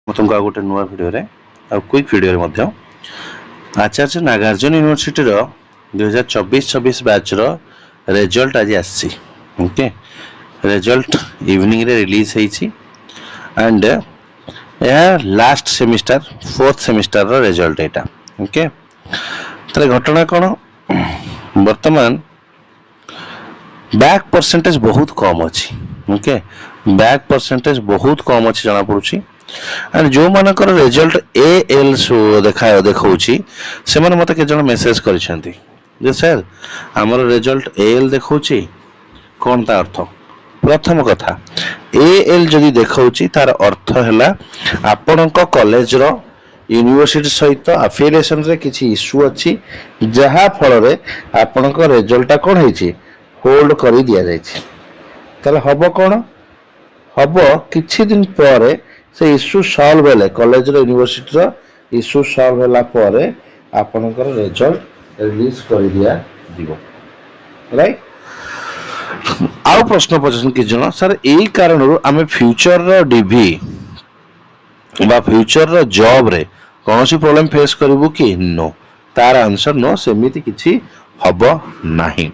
तुमको आ गोटे नुआ भिडियो रे आ क्विक भिडियो रे मध्य आचार्य नागार्जुन यूनिवर्सिटी रो 2024-26 बैच रो रिजल्ट आज आसी। ओके, रिजल्ट इवनिंग रे रिलीज हेची एंड यार लास्ट सेमिस्टर फोर्थ सेमिस्टर रो रिजल्ट एटा। ओके, तले घटना कोन वर्तमान बैक परसेंटेज बहुत कम अच्छी। ओके, बैक परसेंटेज बहुत कम अच्छी जाना पड़ुची एंड जो मानकर रिजल्ट एएल देखाउची से माने मते के जण मेसेज करिसेंती जे सर हमर रिजल्ट एएल देखाउची कोन ता अर्थ। प्रथम कथा एएल जदी देखाउची तार अर्थ हैला आपनक कॉलेज रो यूनिवर्सिटी सहित अफिलिएशन रे किछि इशू अछि जहा फल रे आपनक रिजल्ट कोन हेची होल्ड करी दिया जायछि। ताले हबो कोन हबो किछि दिन परे से इशू सॉल्व हेले कॉलेज रो यूनिवर्सिटी रो इशू सॉल्व होला परे आपनकर रिजल्ट रिलीज कर दिया दिबो। राइट, आउ प्रश्न पछन कि जण सर एई कारण रो आमे फ्यूचर रो डीवी बा फ्यूचर रो जॉब रे कोनोसी प्रॉब्लम फेस करबो कि नो। तार आंसर नो, सेमिति किछि हबो नाही।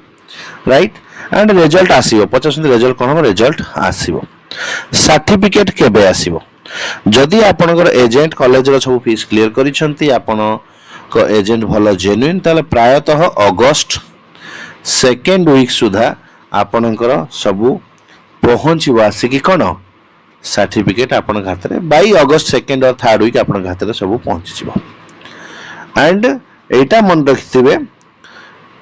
राइट, एंड रिजल्ट आसीबो 50% रिजल्ट कोन रिजल्ट आसीबो। सर्टिफिकेट केबे आसीबो जदि आपनकर एजेंट कॉलेज रो सब फीस क्लियर करिसंती आपन को एजेंट भलो जेन्युइन ताले प्रायतः अगस्त सेकेंड वीक सुधा आपनकर सब पहुंचबो आसी कि कोन सर्टिफिकेट आपन हाथ रे बाय अगस्त सेकेंड और थर्ड वीक आपन हाथ रे सब पहुंची जिवो। एंड एटा मन रखिथिबे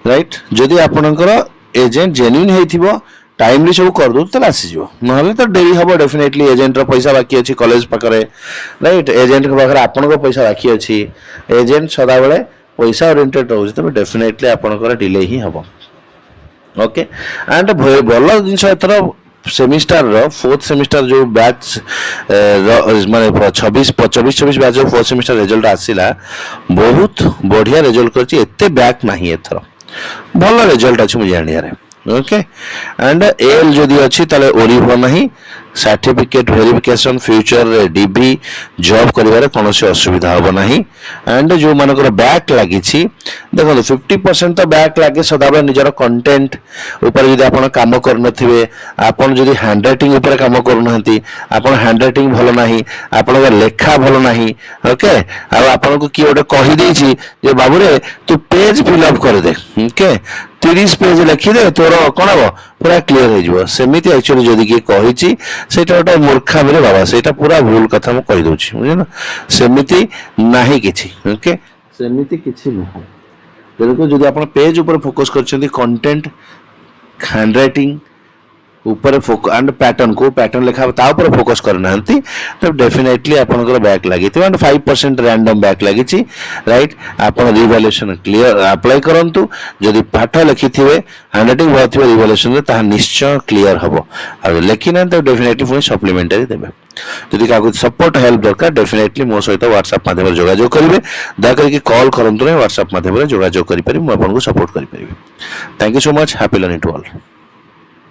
राइट, जदि आपनकर एजेंट जेन्युइन हेथिबो टाइमली सब कर दो तले आसी जिवो, नहले तो डेरी हबो डेफिनेटली। एजेंट रो पैसा बाकी अछि कॉलेज पकरे राइट, एजेंट के पकरे आपन को पैसा बाकी अछि, एजेंट सदा बेले पैसा ओरिएंटेड रहउछि तबे डेफिनेटली आपन को डिले ही हबो। ओके, एंड भलो जिंस एतर सेमिस्टर रो फोर्थ सेमिस्टर जो बैच माने 26 बैच जो फोर्थ सेमिस्टर रिजल्ट आसीला बहुत बढ़िया रिजल्ट करछि, एते बैक नाही एथरो भलो रिजल्ट अछि मुझे जानिया रे। ओके, एंड एल जदि अछि ताले ओरी हो नाही सर्टिफिकेट वेरिफिकेशन फ्यूचर रे डीबी जॉब करिवारे कोनोसी असुविधा होबो नाही। एंड जो मानकर बैक लागि छि देखो 50% तो बैक लागे सदाबे निजर कंटेंट ऊपर जदि आपण काम कर नथिबे, आपण जदि हैंडराइटिंग ऊपर काम करू नहंती, आपण हैंडराइटिंग भलो नाही, आपण का लेखा भलो नाही। ओके, आ आपण को की ओडे कहि देछि जे बाबू रे तू पेज फिल अप कर दे। ओके, 30 पेज लिखि दे तोर कोन हो पूरा क्लियर हो जिवो। सेमिति एक्चुअली जदि के कहि छि सेटा ओटा मूर्खा मेरे बाबा, सेटा पूरा भूल कथा म कहि दोछि बुझिना, सेमिति नाही किछि। ओके, सेमिति किछि नहि। देखो जदि आपण पेज ऊपर फोकस करछन्ती कंटेंट हैंडराइटिंग ऊपर फोकस एंड पैटर्न को पैटर्न लिखा ता ऊपर फोकस करनांती तो डेफिनेटली आपनकर बैक लागि तो एंड 5% रैंडम बैक लागि छि। राइट, आपण रिवैल्यूएशन क्लियर अप्लाई करंतु जदि पाठ लिखिथिबे हैंडराइटिंग होथिबे रिवैल्यूएशन रे ता निश्चय क्लियर हबो। आ लेखिना तो डेफिनेटली फुनी सप्लीमेंटरी देबे। जदि कागज सपोर्ट हेल्प दरकार डेफिनेटली मो सहित व्हाट्सएप माध्यम रे जोगाजोग करिवे, दया करके कॉल करंतु नै व्हाट्सएप माध्यम रे जोगाजोग करि पारि, मु आपन को सपोर्ट करि परिबे। Thank you so much, happy learning to all.